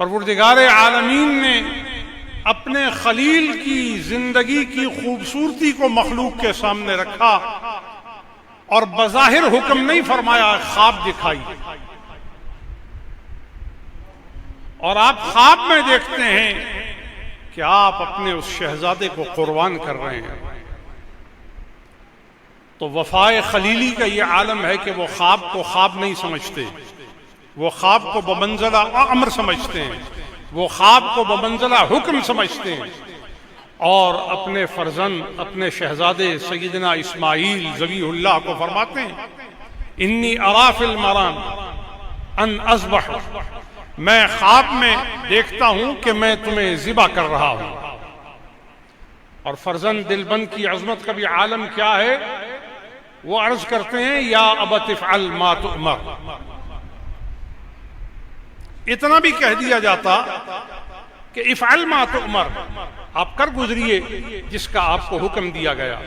پروردگار عالمین نے اپنے خلیل کی زندگی کی خوبصورتی کو مخلوق کے سامنے رکھا اور بظاہر حکم نہیں فرمایا، خواب دکھائی. اور آپ خواب میں دیکھتے ہیں کہ آپ اپنے اس شہزادے کو قربان کر رہے ہیں. تو وفائے خلیلی کا یہ عالم ہے کہ وہ خواب کو خواب نہیں سمجھتے، وہ خواب کو بمنزلہ امر سمجھتے ہیں، وہ خواب کو بمنزلہ حکم سمجھتے ہیں، اور اپنے فرزند اپنے شہزادے سیدنا اسماعیل ذبیح اللہ کو فرماتے ہیں انی ارا فی المنام ان اذبح، میں خواب میں دیکھتا ہوں کہ میں تمہیں ذبح کر رہا ہوں. اور فرزند دلبند کی عظمت کا بھی عالم کیا ہے، وہ عرض کرتے ہیں یا ابت افعل ما تؤمر. اتنا بھی کہہ دیا جاتا کہ افعل ما تؤمر، آپ کر گزریے جس کا آپ کو حکم دیا گیا.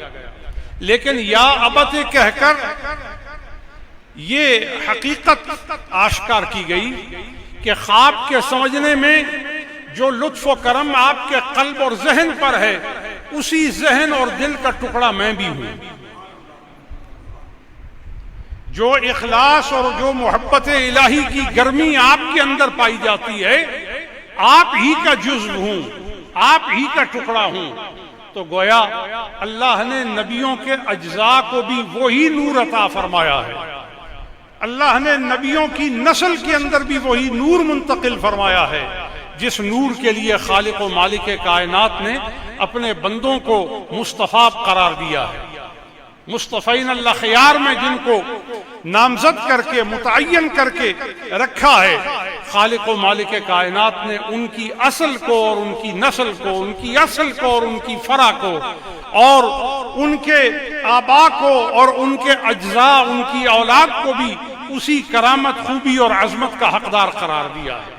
لیکن یا ابت کہہ کر یہ حقیقت آشکار کی گئی کہ خواب کے سمجھنے میں جو لطف و کرم آپ کے قلب اور ذہن پر ہے، اسی ذہن اور دل کا ٹکڑا میں بھی ہوں. جو اخلاص اور جو محبت الہی کی گرمی آپ کے اندر پائی جاتی ہے، آپ ہی کا جزو ہوں، آپ ہی کا ٹکڑا ہوں. تو گویا اللہ نے نبیوں کے اجزاء کو بھی وہی نور عطا فرمایا ہے، اللہ نے نبیوں کی نسل کے اندر بھی وہی نور منتقل فرمایا ہے جس نور کے لیے خالق و مالک کائنات نے اپنے بندوں کو مصطفیٰ قرار دیا ہے. مصطفین الاخیار میں جن کو نامزد کر کے متعین کر کے رکھا ہے، خالق و مالک کائنات نے ان کی اصل کو اور ان کی نسل کو، ان کی اصل کو اور ان کی فرع کو، اور ان کے آبا کو اور ان کے اجزاء، ان کی اولاد کو بھی اسی کرامت، خوبی اور عظمت کا حقدار قرار دیا ہے.